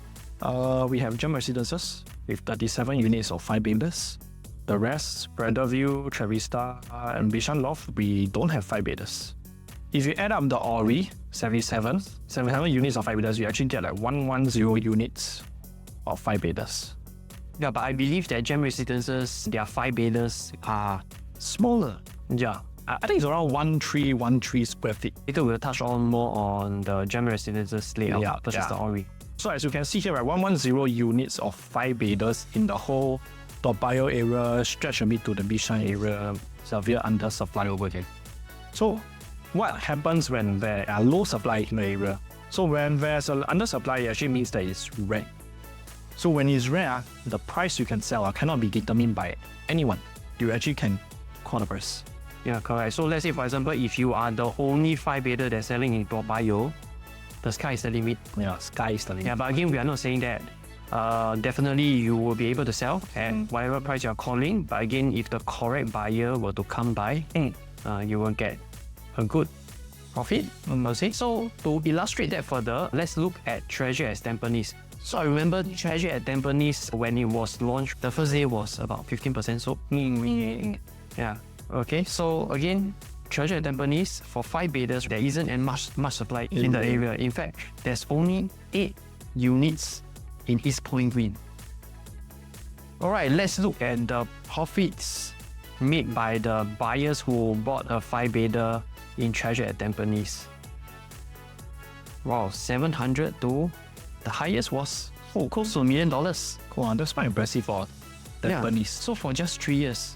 we have gem residences with 37 units of 5-beders. The rest, View, Trevista, and Bishan Loft, we don't have 5-beders. If you add up the Orie, 77 units of 5-beders, you actually get like 110 units of 5-beders. Yeah, but I believe that gem residences, their 5-beders are smaller. Yeah, I think it's around 1313 square feet. Later we'll touch on more on the gem residences layout versus the Orie. So as you can see here, right, 110 units of 5-beders in the whole Toa Payoh area, stretch a bit to the Bishan area, severe under supply over here. So what happens when there are low supply in the area? So when there's an undersupply, it actually means that it's rare. So when it's rare, the price you can sell cannot be determined by anyone. You actually can call the price. Yeah, correct. So let's say, for example, if you are the only 5-bedder that's selling in Toa Payoh, the sky is the limit. Yeah, sky is the limit. Yeah, but again, we are not saying that. Definitely, you will be able to sell at whatever price you are calling. But again, if the correct buyer were to come by, you will get a good profit, I'll say. So to illustrate that further, let's look at Treasure at Tampines. So I remember Treasure at Tampines, when it was launched, the first day was about 15% sold. Yeah. Okay. So again, Treasure at Tampines, for 5-beders, there isn't much supply in the area. In fact, there's only 8 units in East Point Green. Alright, let's look at the profits made by the buyers who bought a 5-bedder in Treasure at Tampines. Wow, 700 to the highest was close to $1 million. Wow, that's quite impressive for Tampines. Yeah, so for just 3 years.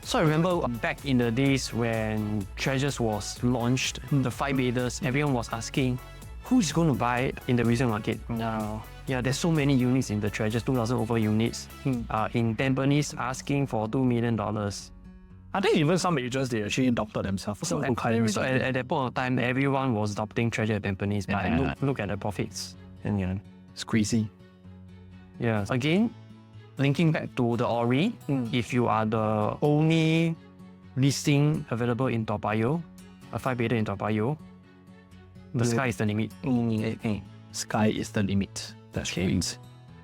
So I remember back in the days when Treasures was launched, the 5-beders, everyone was asking, who's going to buy it in the resale market? Now, yeah, there's so many units in the Treasures, 2,000 over units. In Tampines, asking for $2 million. I think even some agents, they actually adopted themselves. So at that point of time, everyone was adopting Treasure at Tampines, but look at the profits. And yeah, it's crazy. Yeah. Again, linking back to the Orie, if you are the only listing available in Toa Payoh, a 5-bedder in Toa Payoh, the sky is the limit. Sky is the limit. That's great.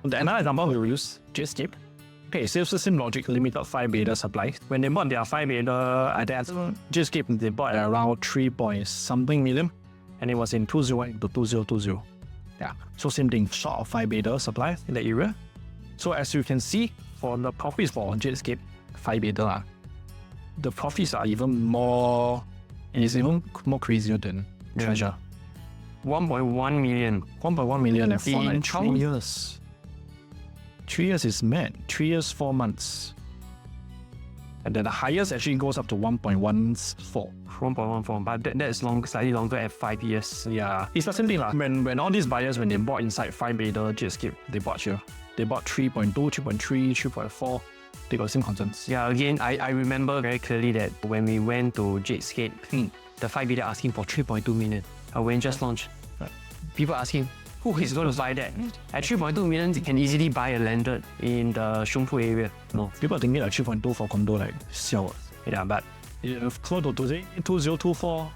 Another example we will use Jetscape. Okay, same logic, limited 5-bedder supply. When they bought their 5-bedder at that Jetscape, they bought at around 3 point something million, and it was in 2018 to 2020. Yeah, so same thing, short of 5-bedder supply in the area. So as you can see, for the profits for Jetscape 5-bedder, the profits are even more, and it's even more crazier than Treasure. 1.1 million. 1.1 million and for in 3 years. 3 years is mad. 3 years, 4 months. And then the highest actually goes up to 1.14. 1.14, but that's slightly longer at 5 years. Yeah, it's the same thing. When all these buyers, when they bought inside 5-bedder Jetscape, they bought here. They bought 3.2, 3.3, 3.4. They got the same concerns. Yeah, again, I remember very clearly that when we went to Jetscape, the 5-bedder asking for 3.2 million. When it just launched, people asking, who is going to buy that? At 3.2 million, you can easily buy a landed in the Showflat area. No, people are thinking like 3.2 for condo, like, siao. Yeah, but if close to 2024,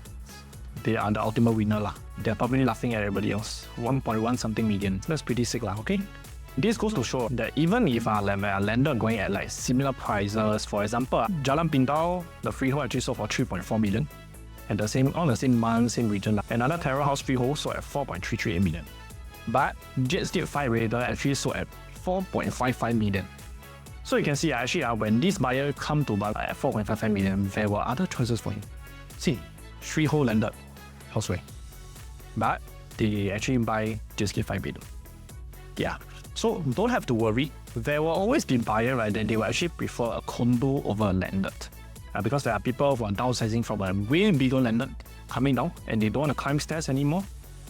they are the ultimate winner lah. They're probably laughing at everybody else. 1.1 something million. That's pretty sick lah, okay? This goes to show that even if a landed going at like similar prices, for example, Jalan Pintau, the freehold actually sold for 3.4 million. And on the same month, same region. Another Terra House freehold sold at 4.338 million. But Jetscape 5-bedder actually sold at 4.55 million. So you can see actually when this buyer come to buy at 4.55 million, there were other choices for him. See, freehold landed houseway. But they actually buy Jetscape 5-bedder. Yeah. So don't have to worry. There will always be buyer, right, that they will actually prefer a condo over a landed. Because there are people who are downsizing from a way bigger landed coming down and they don't want to climb stairs anymore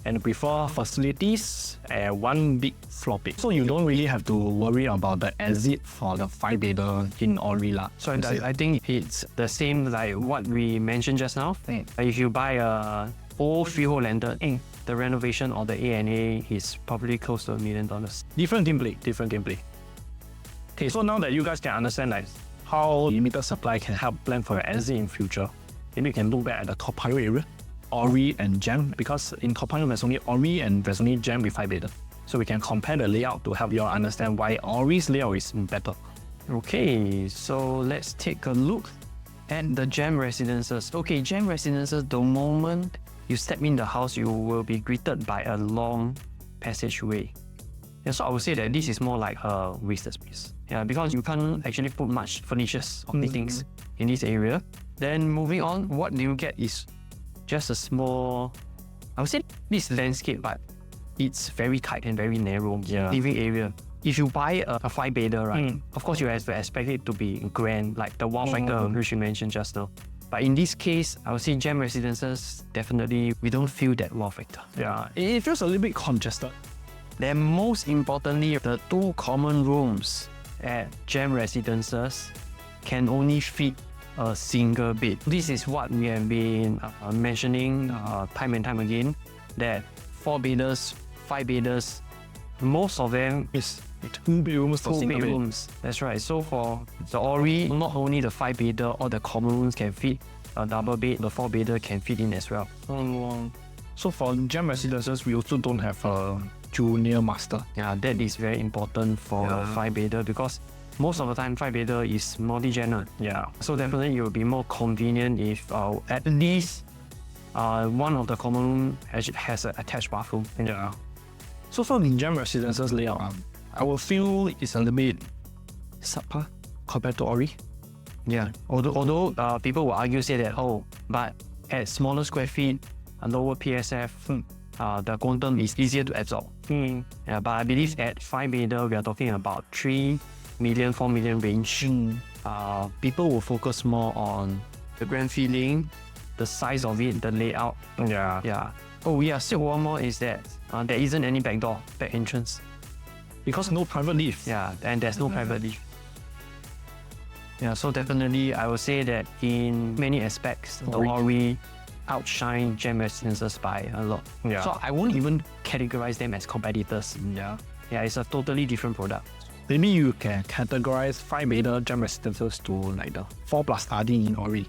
and prefer facilities and one big floor plate. So you don't really have to worry about the exit for the 5-bedder in Orie lah. So I think it's the same like what we mentioned just now. If you buy a old freehold landed, the renovation or the A&A is probably close to $1 million. Different gameplay. Okay, so now that you guys can understand like how limited supply can help plan for your exit in future, maybe you can look back at the Toa Payoh area, Orie and Gem, because in Toa Payoh there's only Orie and there's only Gem with 5-bedder. So we can compare the layout to help you all understand why Orie's layout is better. Okay, so let's take a look at the Gem residences. Okay, Gem residences, the moment you step in the house, you will be greeted by a long passageway. Yeah, so I would say that this is more like a wasted space. Yeah, because you can't actually put much furnitures or things in this area. Then moving on, what you get is just a small, I would say this landscape, but it's very tight and very narrow living area. If you buy a 5-bedder, right, of course you have to expect it to be grand, like the wow factor which you mentioned just now. But in this case, I would say Gem residences, definitely we don't feel that wow factor. Yeah, it feels a little bit congested. Then most importantly, the 2 common rooms at Gem residences can only fit a single bed. This is what we have been mentioning time and time again, that 4-bedders, 5-bedders, most of them is 2 bedrooms for 2 single bed. bedrooms. That's right. So for the Orie, not only the 5-bedder or the common rooms can fit a double bed, the 4-bedder can fit in as well. So for Gem residences, we also don't have a junior master. Yeah, that is very important for 5-bedder because most of the time 5-bedder is multi-genre. Yeah. So definitely it will be more convenient if at least one of the common room has an attached bathroom. Yeah. So for the Gem residences layout, I will feel it's a little bit subpar compared to Orie. Yeah. Although people will argue, say that, oh, but at smaller square feet, a lower PSF, the quantum is easier to absorb. Yeah, but I believe at 5-bedder, we are talking about 3 million, 4 million range. People will focus more on the grand feeling, the size of it, the layout. Yeah. Oh yeah, still one more is that there isn't any back entrance. Because no private lift. Yeah, and there's no private lift. Yeah, so definitely I would say that in many aspects, the Orie outshine Gem residences by a lot. Yeah. So I won't even categorize them as competitors. Yeah. Yeah, it's a totally different product. Maybe you can categorize 5-bedder Gem residences to like the 4+ RD in Orie.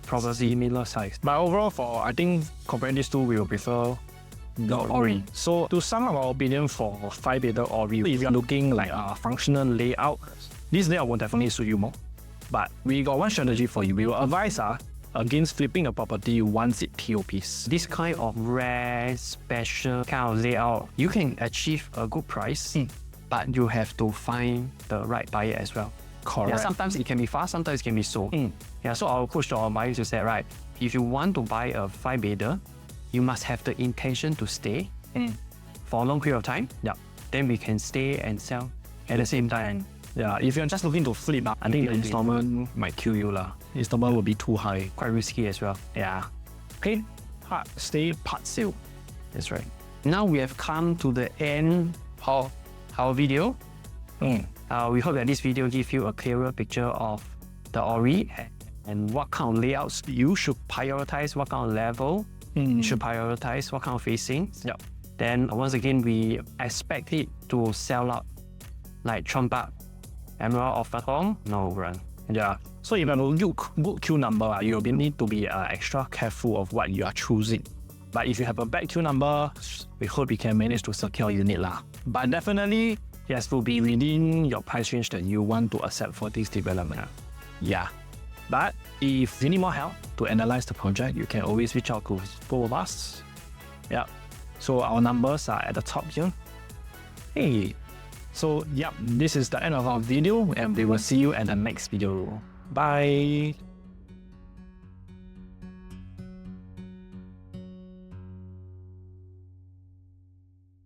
Probably Similar size. But overall, I think comparing these two, we will prefer the Orie. So to sum up our opinion for 5-bedder Orie, if you're looking like a functional layout, this layout will definitely suit you more. But we got one strategy for you. We will advise against flipping a property once it TOPs. This kind of rare, special kind of layout, you can achieve a good price, but you have to find the right buyer as well. Correct. Yeah, sometimes it can be fast, sometimes it can be slow. Yeah, so I'll push to our buyers to say, right, if you want to buy a 5-bedder, you must have the intention to stay for a long period of time. Yeah. Then we can stay and sell at the same time. Yeah, if you're just looking to flip, I think the installment might kill you lah. Installment will be too high. Quite risky as well. Yeah. Okay, hard stay part sale. That's right. Now we have come to the end of our video. We hope that this video gives you a clearer picture of the Orie and what kind of layouts you should prioritize, what kind of level you should prioritize, what kind of facing. Yep. Then once again, we expect it to sell out like trump up Emerald of Platform, no run. Yeah. So if you have a good queue number, you will need to be extra careful of what you are choosing. But if you have a bad queue number, we hope you can manage to secure unit lah. But definitely, it has to be within your price range that you want to accept for this development. Yeah. But if you need more help to analyze the project, you can always reach out to both of us. Yeah. So our numbers are at the top here. Hey. So yeah, this is the end of our video and we will see you at the next video. Bye.